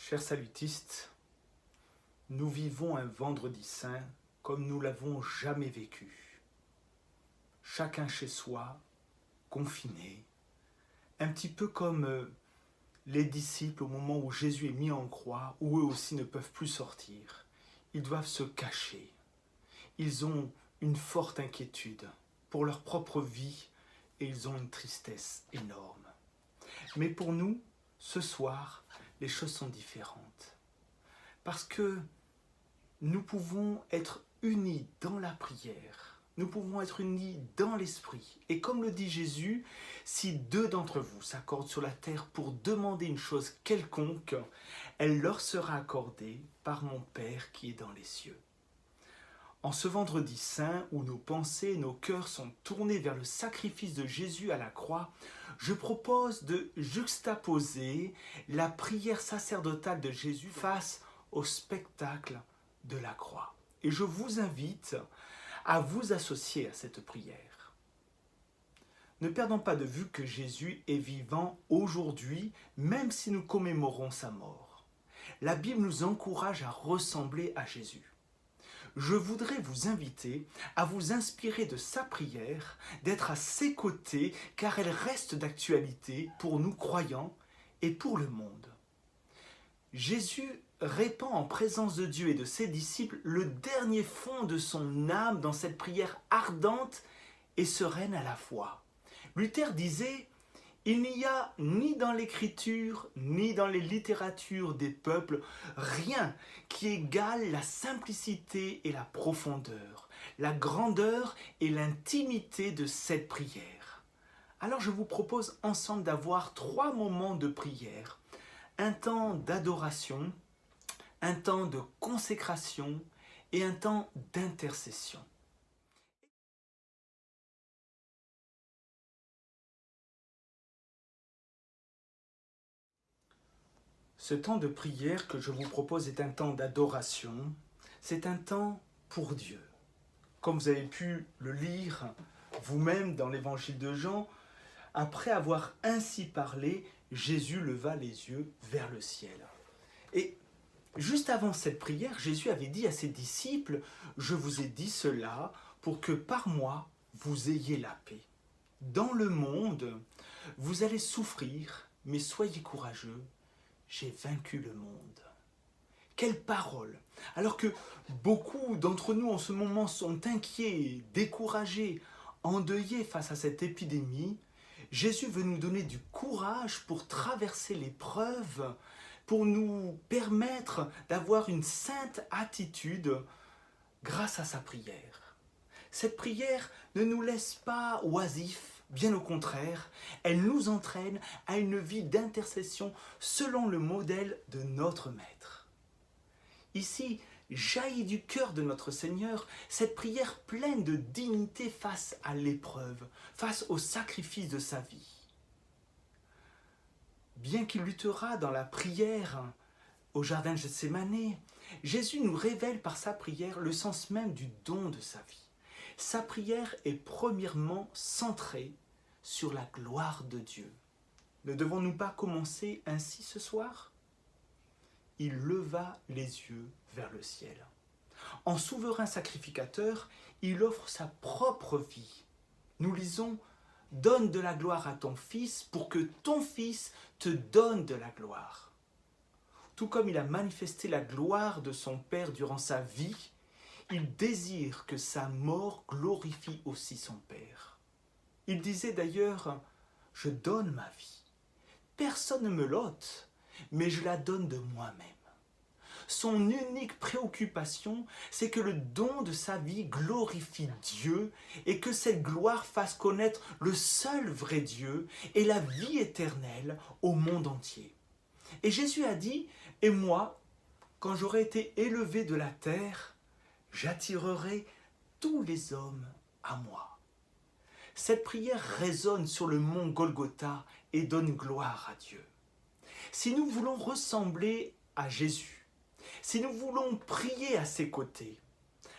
Chers salutistes, nous vivons un vendredi saint comme nous l'avons jamais vécu. Chacun chez soi, confiné, un petit peu comme les disciples au moment où Jésus est mis en croix, où eux aussi ne peuvent plus sortir. Ils doivent se cacher. Ils ont une forte inquiétude pour leur propre vie et ils ont une tristesse énorme. Mais pour nous, ce soir, les choses sont différentes. Parce que nous pouvons être unis dans la prière. Nous pouvons être unis dans l'esprit. Et comme le dit Jésus, si deux d'entre vous s'accordent sur la terre pour demander une chose quelconque, elle leur sera accordée par mon Père qui est dans les cieux. En ce vendredi saint où nos pensées et nos cœurs sont tournés vers le sacrifice de Jésus à la croix, je propose de juxtaposer la prière sacerdotale de Jésus face au spectacle de la croix. Et je vous invite à vous associer à cette prière. Ne perdons pas de vue que Jésus est vivant aujourd'hui, même si nous commémorons sa mort. La Bible nous encourage à ressembler à Jésus. Je voudrais vous inviter à vous inspirer de sa prière, d'être à ses côtés, car elle reste d'actualité pour nous croyants et pour le monde. Jésus répand en présence de Dieu et de ses disciples le dernier fond de son âme dans cette prière ardente et sereine à la fois. Luther disait « Il n'y a ni dans l'écriture, ni dans les littératures des peuples, rien qui égale la simplicité et la profondeur, la grandeur et l'intimité de cette prière. » Alors je vous propose ensemble d'avoir 3 moments de prière. Un temps d'adoration, un temps de consécration et un temps d'intercession. Ce temps de prière que je vous propose est un temps d'adoration, c'est un temps pour Dieu. Comme vous avez pu le lire vous-même dans l'évangile de Jean, après avoir ainsi parlé, Jésus leva les yeux vers le ciel. Et juste avant cette prière, Jésus avait dit à ses disciples « Je vous ai dit cela pour que par moi, vous ayez la paix. Dans le monde, vous allez souffrir, mais soyez courageux. J'ai vaincu le monde. » Quelle parole! Alors que beaucoup d'entre nous en ce moment sont inquiets, découragés, endeuillés face à cette épidémie, Jésus veut nous donner du courage pour traverser l'épreuve, pour nous permettre d'avoir une sainte attitude grâce à sa prière. Cette prière ne nous laisse pas oisifs, bien au contraire, elle nous entraîne à une vie d'intercession selon le modèle de notre Maître. Ici, jaillit du cœur de notre Seigneur cette prière pleine de dignité face à l'épreuve, face au sacrifice de sa vie. Bien qu'il luttera dans la prière au jardin de Gethsémanée, Jésus nous révèle par sa prière le sens même du don de sa vie. Sa prière est premièrement centrée sur la gloire de Dieu. Ne devons-nous pas commencer ainsi ce soir? Il leva les yeux vers le ciel. En souverain sacrificateur, il offre sa propre vie. Nous lisons « Donne de la gloire à ton Fils pour que ton Fils te donne de la gloire. » Tout comme il a manifesté la gloire de son Père durant sa vie, il désire que sa mort glorifie aussi son Père. Il disait d'ailleurs « Je donne ma vie. Personne ne me l'ôte, mais je la donne de moi-même. » Son unique préoccupation, c'est que le don de sa vie glorifie Dieu et que cette gloire fasse connaître le seul vrai Dieu et la vie éternelle au monde entier. Et Jésus a dit « Et moi, quand j'aurai été élevé de la terre, j'attirerai tous les hommes à moi. » Cette prière résonne sur le mont Golgotha et donne gloire à Dieu. Si nous voulons ressembler à Jésus, si nous voulons prier à ses côtés,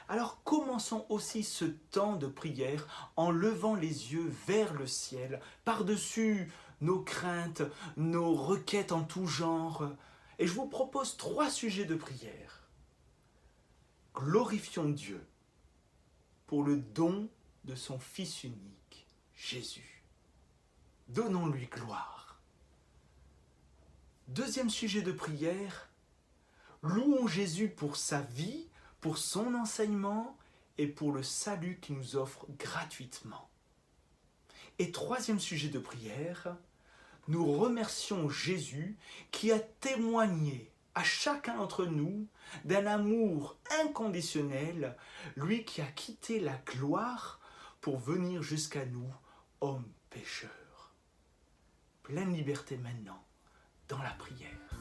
alors commençons aussi ce temps de prière en levant les yeux vers le ciel, par-dessus nos craintes, nos requêtes en tout genre, Et je vous propose 3 sujets de prière. Glorifions Dieu pour le don de son Fils unique, Jésus. Donnons-lui gloire. Deuxième sujet de prière, louons Jésus pour sa vie, pour son enseignement et pour le salut qu'il nous offre gratuitement. Et troisième sujet de prière, nous remercions Jésus qui a témoigné à chacun d'entre nous d'un amour inconditionnel, lui qui a quitté la gloire pour venir jusqu'à nous, hommes pécheurs. Pleine liberté maintenant dans la prière.